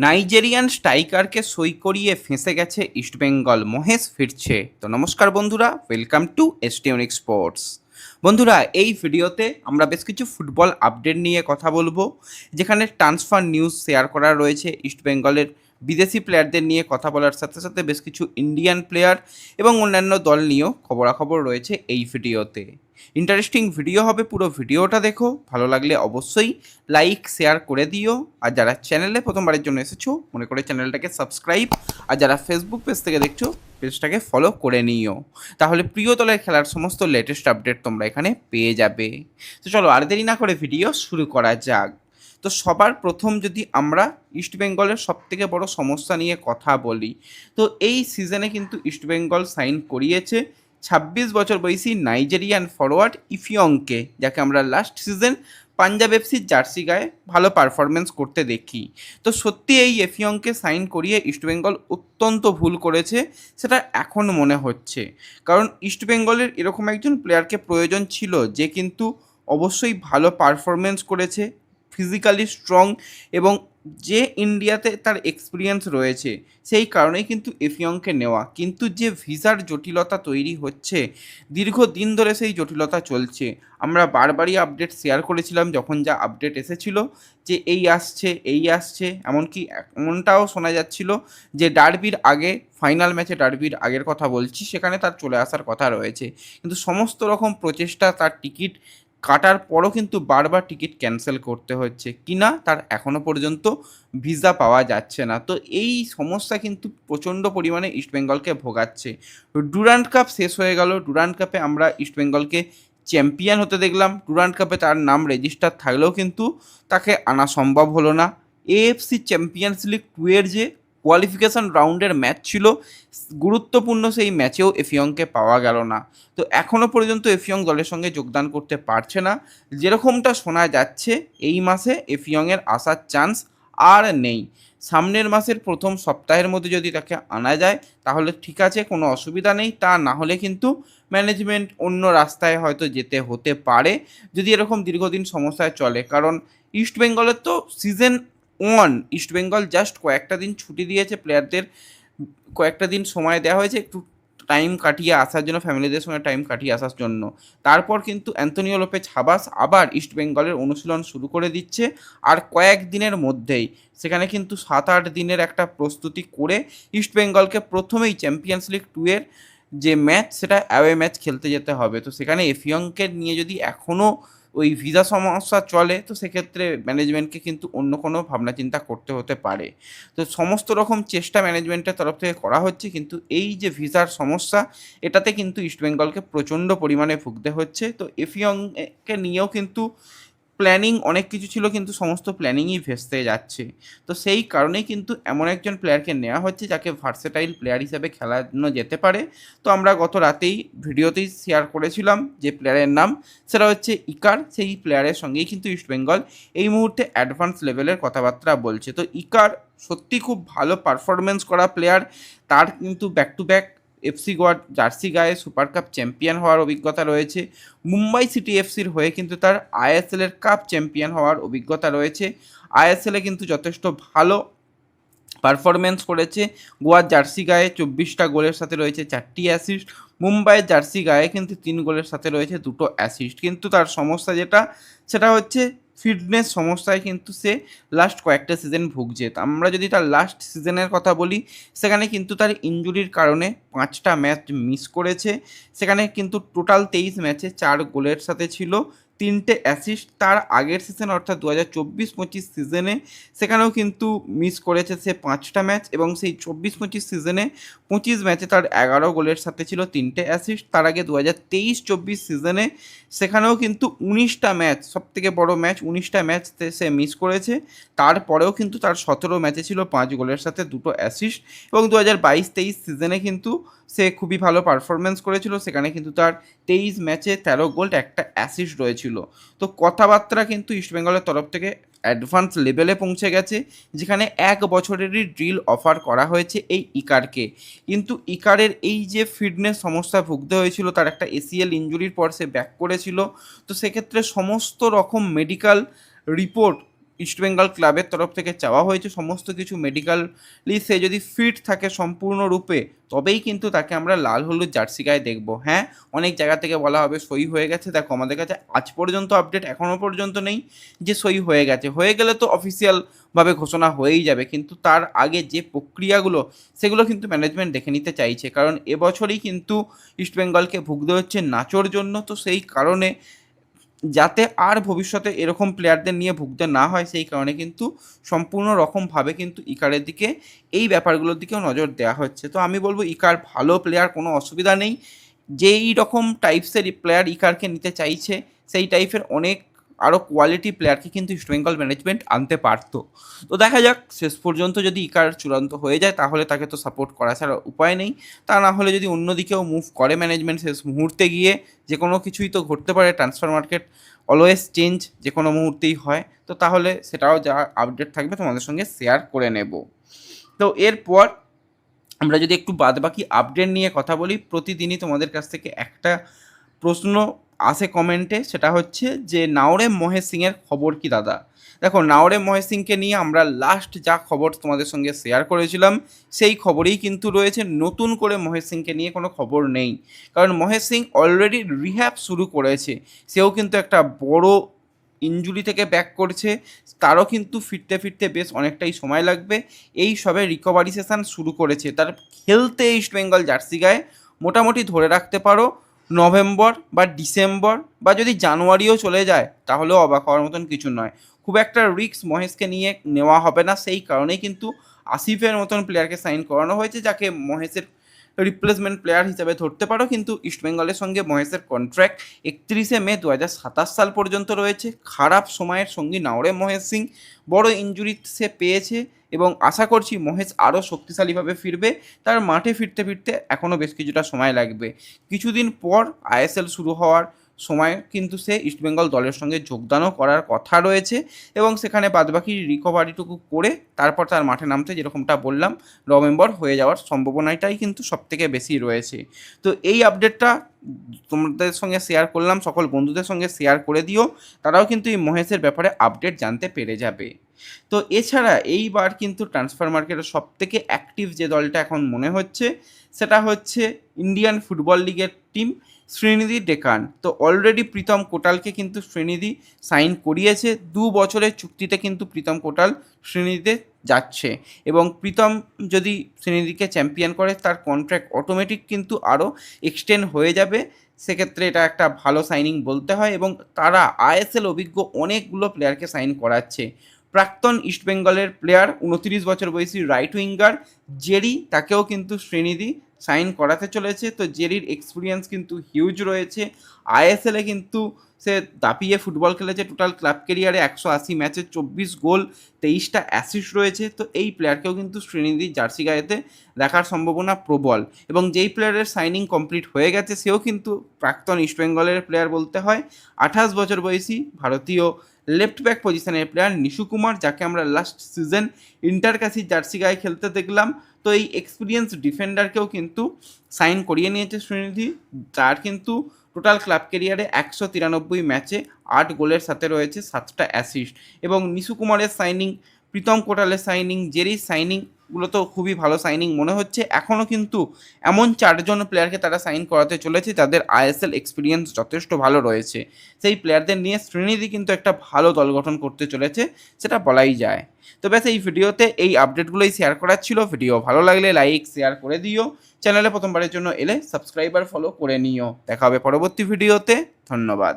Nigerian স্ট্রাইকারকে সই করিয়ে ফেঁসে গেছে ইস্টবেঙ্গল। মহেশ ফিরছে। তো নমস্কার বন্ধুরা, ওয়েলকাম টু এসটিউনিক স্পোর্টস। বন্ধুরা, এই ভিডিওতে আমরা বেশ কিছু ফুটবল আপডেট নিয়ে কথা বলবো, যেখানে ট্রান্সফার নিউজ শেয়ার করা রয়েছে। ইস্টবেঙ্গলের বিদেশি প্লেয়ারদের নিয়ে কথা বলার সাথে সাথে বেশ কিছু ইন্ডিয়ান প্লেয়ার এবং অন্যান্য দল নিয়েও খবরাখবর রয়েছে এই ভিডিওতে। ইন্টারেস্টিং ভিডিও হবে, পুরো ভিডিওটা দেখো। ভালো লাগলে অবশ্যই লাইক শেয়ার করে দিও। আর যারা চ্যানেলে প্রথমবারের জন্য এসেছো, মনে করে চ্যানেলটাকে সাবস্ক্রাইব, আর যারা ফেসবুক পেজ থেকে দেখছো, পেজটাকে ফলো করে নিও। তাহলে প্রিয় দলের খেলার সমস্ত লেটেস্ট আপডেট তোমরা এখানে পেয়ে যাবে। তো চলো আর দেরি না করে ভিডিও শুরু করা যাক। তো সবার প্রথম যদি আমরা ইস্টবেঙ্গলের সবথেকে বড় সমস্যা নিয়ে কথা বলি, তো এই সিজনে কিন্তু ইস্টবেঙ্গল সাইন করিয়েছে 26 বছর বয়সী নাইজেরিয়ান ফরওয়ার্ড ইফিয়ংকে, যাকে আমরা লাস্ট সিজন পাঞ্জাব এফসির জার্সি গায়ে ভালো পারফরমেন্স করতে দেখি। তো সত্যি এই এফিয়ংকে সাইন করিয়ে ইস্টবেঙ্গল অত্যন্ত ভুল করেছে, সেটা এখন মনে হচ্ছে। কারণ ইস্টবেঙ্গলের এরকম একজন প্লেয়ারকে প্রয়োজন ছিল, যে কিন্তু অবশ্যই ভালো পারফরমেন্স করেছে, ফিজিক্যালি স্ট্রং, এবং যে ইন্ডিয়াতে তার এক্সপিরিয়েন্স রয়েছে, সেই কারণেই কিন্তু এফিয়ংকে নেওয়া। কিন্তু যে ভিসার জটিলতা তৈরি হচ্ছে, দীর্ঘদিন ধরে সেই জটিলতা চলছে। আমরা বারবারই আপডেট শেয়ার করেছিলাম যখন যা আপডেট এসেছিল, যে এই আসছে এই আসছে, এমনকি এমনটাও শোনা যাচ্ছিল যে ডার্বির আগে, ফাইনাল ম্যাচে ডার্বির আগের কথা বলছি, সেখানে তার চলে আসার কথা রয়েছে। কিন্তু সমস্ত রকম প্রচেষ্টা, তার টিকিট কাটার পরও কিন্তু বারবার টিকিট ক্যান্সেল করতে হচ্ছে, কিনা তার এখনও পর্যন্ত ভিসা পাওয়া যাচ্ছে না। তো এই সমস্যা কিন্তু প্রচণ্ড পরিমাণে ইস্টবেঙ্গলকে ভোগাচ্ছে। ডুরান্ড কাপ শেষ হয়ে গেল, ডুরান্ড কাপে আমরা ইস্টবেঙ্গলকে চ্যাম্পিয়ন হতে দেখলাম। ডুরান্ড কাপে তার নাম রেজিস্টার থাকলেও কিন্তু তাকে আনা সম্ভব হলো না। এএফসি চ্যাম্পিয়ন্স লিগ 2 এর যে কোয়ালিফিকেশন রাউন্ডের ম্যাচ ছিল, গুরুত্বপূর্ণ সেই ম্যাচেও এফিয়ংকে পাওয়া গেল না। তো এখনও পর্যন্ত এফিয়ং দলের সঙ্গে যোগদান করতে পারছে না। যেরকমটা শোনা যাচ্ছে, এই মাসে এফিয়ংয়ের আসার চান্স আর নেই। সামনের মাসের প্রথম সপ্তাহের মধ্যে যদি তাকে আনা যায় তাহলে ঠিক আছে, কোনো অসুবিধা নেই। তা না হলে কিন্তু ম্যানেজমেন্ট অন্য রাস্তায় হয়তো যেতে হতে পারে, যদি এরকম দীর্ঘদিন সমস্যায় চলে। কারণ ইস্টবেঙ্গলের তো সিজন 1, ইস্টবেঙ্গল জাস্ট কয়েকটা দিন ছুটি দিয়েছে প্লেয়ারদের, কয়েকটা দিন সময় দেওয়া হয়েছে একটু টাইম কাটিয়ে আসার জন্য, ফ্যামিলিদের সঙ্গে টাইম কাটিয়ে আসার জন্য। তারপর কিন্তু অ্যান্তোনিও লোপেজ হাবাস আবার ইস্টবেঙ্গলের অনুশীলন শুরু করে দিচ্ছে, আর কয়েক দিনের মধ্যেই। সেখানে কিন্তু 7-8 দিনের একটা প্রস্তুতি করে ইস্টবেঙ্গলকে প্রথমেই চ্যাম্পিয়ন্স লিগ 2 এর যে ম্যাচ, সেটা অ্যাওয়ে ম্যাচ খেলতে যেতে হবে। তো সেখানে এফিয়ংকে নিয়ে যদি এখনও ওই ভিসা সমস্যা চলে, তো সেক্ষেত্রে ম্যানেজমেন্টকে কিন্তু অন্য কোনো ভাবনা চিন্তা করতে হতে পারে। তো সমস্ত রকম চেষ্টা ম্যানেজমেন্টের তরফ থেকে করা হচ্ছে, কিন্তু এই যে ভিসার সমস্যা, এটাতে কিন্তু ইস্টবেঙ্গলকে প্রচণ্ড পরিমাণে ভুগতে হচ্ছে। তো এফিয়ংকে নিয়েও কিন্তু প্ল্যানিং অনেক কিছু ছিল, কিন্তু সমস্ত প্ল্যানিংই ভেস্তে যাচ্ছে। তো সেই কারণেই কিন্তু এমন একজন প্লেয়ারকে নেওয়া হচ্ছে, যাকে ভার্সেটাইল প্লেয়ার হিসেবে খেলানো যেতে পারে। তো আমরা গত রাতেই ভিডিওতেই শেয়ার করেছিলাম যে প্লেয়ারের নাম, সেটা হচ্ছে ইকার। সেই প্লেয়ারের সঙ্গেই কিন্তু ইস্টবেঙ্গল এই মুহূর্তে অ্যাডভান্স লেভেলের কথাবার্তা বলছে। তো ইকার সত্যি খুব ভালো পারফরমেন্স করা প্লেয়ার। তার কিন্তু ব্যাক টু ব্যাক এফসি গোয়ার জার্সি গায়ে সুপার কাপ চ্যাম্পিয়ন হওয়ার অভিজ্ঞতা রয়েছে। মুম্বাই সিটি এফসির হয়ে কিন্তু তার আইএসএলের কাপ চ্যাম্পিয়ন হওয়ার অভিজ্ঞতা রয়েছে। আইএসএলে কিন্তু যথেষ্ট ভালো পারফরমেন্স করেছে। গোয়ার জার্সি গায়ে 24টা গোলের সাথে রয়েছে 4টি অ্যাসিস্ট। মুম্বাইয়ের জার্সি গায়ে কিন্তু 3 গোলের সাথে রয়েছে 2টো অ্যাসিস্ট। কিন্তু তার সমস্যা যেটা, সেটা হচ্ছে ফিটনেস সমস্যায় কিন্তু সে লাস্ট কয়েকটা সিজন ভুগছে। আমরা যদি তার লাস্ট সিজনের কথা বলি, সেখানে কিন্তু তার ইনজুরির কারণে 5টা ম্যাচ মিস করেছে। সেখানে কিন্তু টোটাল 23 ম্যাচে 4 গোলের সাথে ছিল 3টে অ্যাসিস্ট। তার আগের সিজন অর্থাৎ 2024-25 সিজনে সেখানেও কিন্তু মিস করেছে সে 5টা ম্যাচ, এবং সেই 24-25 সিজনে 25 ম্যাচে তার 11 গোলের সাথে ছিল 3টে অ্যাসিস্ট। তার আগে 2023-24 সিজনে সেখানেও কিন্তু 19টা ম্যাচ, সবথেকে বড় ম্যাচ 19টা ম্যাচ সে মিস করেছে। তারপরেও কিন্তু তার 17 ম্যাচে ছিল 5 গোলের সাথে 2টো অ্যাসিস্ট। এবং 2022-23 সিজনে কিন্তু সে খুবই ভালো পারফরমেন্স করেছিল, সেখানে কিন্তু তার 23 ম্যাচে 13 গোল, একটা অ্যাসিস্ট রয়েছিল। তো কথাবার্তা কিন্তু ইস্টবেঙ্গলের তরফ থেকে অ্যাডভান্স লেভেলে পৌঁছে গেছে, যেখানে 1 বছরেরই ড্রিল অফার করা হয়েছে এই ইকারকে। কিন্তু ইকারের এই যে ফিটনেস সমস্যা ভুগতে হয়েছিল, তার একটা এসিএল ইনজুরির পর সে ব্যাক করেছিল। তো সেক্ষেত্রে সমস্ত রকম মেডিকেল রিপোর্ট ইস্টবেঙ্গল ক্লাবের তরফ থেকে চাওয়া হয়েছে সমস্ত কিছু মেডিকেলি সে যদি ফিট থাকে সম্পূর্ণরূপে, তবেই কিন্তু তাকে আমরা লাল হলুদ জার্সি গায়ে দেখবো। হ্যাঁ, অনেক জায়গা থেকে বলা হবে সই হয়ে গেছে, দেখো আমাদের কাছে আজ পর্যন্ত আপডেট এখনও পর্যন্ত নেই যে সই হয়ে গেছে। হয়ে গেলে তো অফিসিয়ালভাবে ঘোষণা হয়েই যাবে, কিন্তু তার আগে যে প্রক্রিয়াগুলো সেগুলো কিন্তু ম্যানেজমেন্ট দেখে নিতে চাইছে, কারণ এবছরই কিন্তু ইস্টবেঙ্গলকে ভুগতে হচ্ছে নাচোর জন্য। তো সেই কারণে যাতে আর ভবিষ্যতে এরকম প্লেয়ারদের নিয়ে ভুগতে না হয়, সেই কারণে কিন্তু সম্পূর্ণ রকমভাবে কিন্তু ইকারের দিকে এই ব্যাপারগুলোর দিকেও নজর দেওয়া হচ্ছে। তো আমি বলবো ইকার ভালো প্লেয়ার, কোনো অসুবিধা নেই। যেই রকম টাইপসের প্লেয়ার ইকারকে নিতে চাইছে সেই টাইপের অনেক আরও কোয়ালিটি প্লেয়ারকে কিন্তু ইস্টবেঙ্গল ম্যানেজমেন্ট আনতে পারতো। তো দেখা যাক, শেষ পর্যন্ত যদি ইকার চূড়ান্ত হয়ে যায় তাহলে তাকে তো সাপোর্ট করা ছাড়া উপায় নেই। তা না হলে যদি অন্যদিকেও মুভ করে ম্যানেজমেন্ট শেষ মুহূর্তে গিয়ে, যে কোনো কিছুই তো ঘটতে পারে, ট্রান্সফার মার্কেট অলওয়েজ চেঞ্জ, যে কোনো মুহূর্তেই হয়, তো তাহলে সেটাও যা আপডেট থাকবে তোমাদের সঙ্গে শেয়ার করে নেব। তো এরপর আমরা যদি একটু বাদবাকি আপডেট নিয়ে কথা বলি, প্রতিদিনই তোমাদের কাছ থেকে একটা প্রশ্ন আসে কমেন্টে, সেটা হচ্ছে যে নাওরেম মহেশ সিংয়ের খবর কি দাদা। দেখো, নাওরেম মহেশ সিংকে নিয়ে আমরা লাস্ট যা খবর তোমাদের সঙ্গে শেয়ার করেছিলাম সেই খবরেই কিন্তু রয়েছে। নতুন করে মহেশ সিংকে নিয়ে কোনো খবর নেই, কারণ মহেশ সিং অলরেডি রিহ্যাব শুরু করেছে। সেও কিন্তু একটা বড় ইনজুরি থেকে ব্যাক করছে, তারও কিন্তু ফিরতে ফিরতে বেশ অনেকটাই সময় লাগবে। এই সবে রিকভারি সেশন শুরু করেছে, তার খেলতে ইস্টবেঙ্গল জার্সি গায়ে মোটামুটি ধরে রাখতে পারো নভেম্বর বা ডিসেম্বর, বা যদি জানুয়ারিও চলে যায় তাহলেও অবাক হওয়ার মতন কিছু নয়। খুব একটা রিস্ক মহেশকে নিয়ে নেওয়া হবে না, সেই কারণেই কিন্তু আসিফের মতন প্লেয়ারকে সাইন করানো হয়েছে, যাকে মহেশের রিপ্লেসমেন্ট প্লেয়ার হিসেবে ধরতে পারো। কিন্তু ইস্টবেঙ্গলের সঙ্গে মহেশের কন্ট্রাক্ট 31 মে 2027 সাল পর্যন্ত রয়েছে। খারাপ সময়ের সঙ্গী নাওরেম মহেশ সিং, বড় ইনজুরি সে পেয়েছে এবং আশা করছি মহেশ আরও শক্তিশালীভাবে ফিরবে। তার মাঠে ফিরতে ফিরতে এখনও বেশ কিছুটা সময় লাগবে। কিছুদিন পর আইএসএল শুরু হওয়ার সময় কিন্তু সে ইস্টবেঙ্গল দলের সঙ্গে যোগদানও করার কথা রয়েছে, এবং সেখানে বাদবাকি রিকভারিটুকু করে তারপর তার মাঠে নামতে, যেরকমটা বললাম, নভেম্বর হয়ে যাওয়ার সম্ভাবনাটাই কিন্তু সবথেকে বেশি রয়েছে। তো এই আপডেটটা তোমাদের সঙ্গে শেয়ার করলাম, সকল বন্ধুদের সঙ্গে শেয়ার করে দিও, তারাও কিন্তু এই মহেশের ব্যাপারে আপডেট জানতে পেরে যাবে। তো এছাড়া এইবার কিন্তু ট্রান্সফার মার্কেটের সবথেকে অ্যাক্টিভ যে দলটা এখন মনে হচ্ছে সেটা হচ্ছে ইন্ডিয়ান ফুটবল লিগের টিম শ্রীনিধি ডেকান। তো অলরেডি প্রীতম কোটালকে কিন্তু শ্রীনিধি সাইন করিয়েছে, 2 বছরের চুক্তিতে কিন্তু প্রীতম কোটাল শ্রীনিধিতে যাচ্ছে, এবং প্রীতম যদি শ্রীনিধিকে চ্যাম্পিয়ন করে তার কন্ট্রাক্ট অটোমেটিক কিন্তু আরও এক্সটেন্ড হয়ে যাবে। সেক্ষেত্রে এটা একটা ভালো সাইনিং বলতে হয়, এবং তারা আইএসএল অভিজ্ঞ অনেকগুলো প্লেয়ারকে সাইন করাচ্ছে। প্রাক্তন ইস্টবেঙ্গলের প্লেয়ার 29 বছর বয়সী রাইট উইঙ্গার জেরি, তাকেও কিন্তু শ্রীনিধি সাইন করাতে চলেছে। তো জেরির এক্সপিরিয়েন্স কিন্তু হিউজ রয়েছে, আইএসএলে কিন্তু সে দাপিয়ে ফুটবল খেলেছে। টোটাল ক্লাব কেরিয়ারে 180 ম্যাচে 24 গোল, 23টা অ্যাসিস্ট রয়েছে। তো এই প্লেয়ারকেও কিন্তু শ্রীনিধির জার্সি গায়েতে দেখার সম্ভাবনা প্রবল, এবং যেই প্লেয়ারের সাইনিং কমপ্লিট হয়ে গেছে সেও কিন্তু প্রাক্তন ইস্টবেঙ্গলের প্লেয়ার বলতে হয়। 28 বছর বয়সী ভারতীয় লেফট ব্যাক পজিশনের প্লেয়ার নিশু কুমার, যাকে আমরা লাস্ট সিজন ইন্টারকাশির জার্সি গায়ে খেলতে দেখলাম। তো এই এক্সপিরিয়েন্স ডিফেন্ডারকেও কিন্তু সাইন করিয়ে নিয়েছে শ্রীনিধি, যার কিন্তু টোটাল ক্লাব কেরিয়ারে 193 ম্যাচে 8 গোলের সাথে রয়েছে 7টা অ্যাসিস্ট। এবং নিশু কুমারের সাইনিং, প্রীতম কোটালের সাইনিং, জেরির সাইনিংগুলো তো খুবই ভালো সাইনিং মনে হচ্ছে। এখনও কিন্তু এমন 4জন প্লেয়ারকে তারা সাইন করাতে চলেছে যাদের আইএসএল এক্সপিরিয়েন্স যথেষ্ট ভালো রয়েছে। সেই প্লেয়ারদের নিয়ে শ্রীনিধি কিন্তু একটা ভালো দল গঠন করতে চলেছে, সেটা বলাই যায়। তো ব্যাস এই ভিডিওতে এই আপডেটগুলোই শেয়ার করার ছিল। ভিডিও ভালো লাগলে লাইক শেয়ার করে দিও, চ্যানেলে প্রথমবারের জন্য এলে সাবস্ক্রাইবার ফলো করে নিও। দেখা হবে পরবর্তী ভিডিওতে, ধন্যবাদ।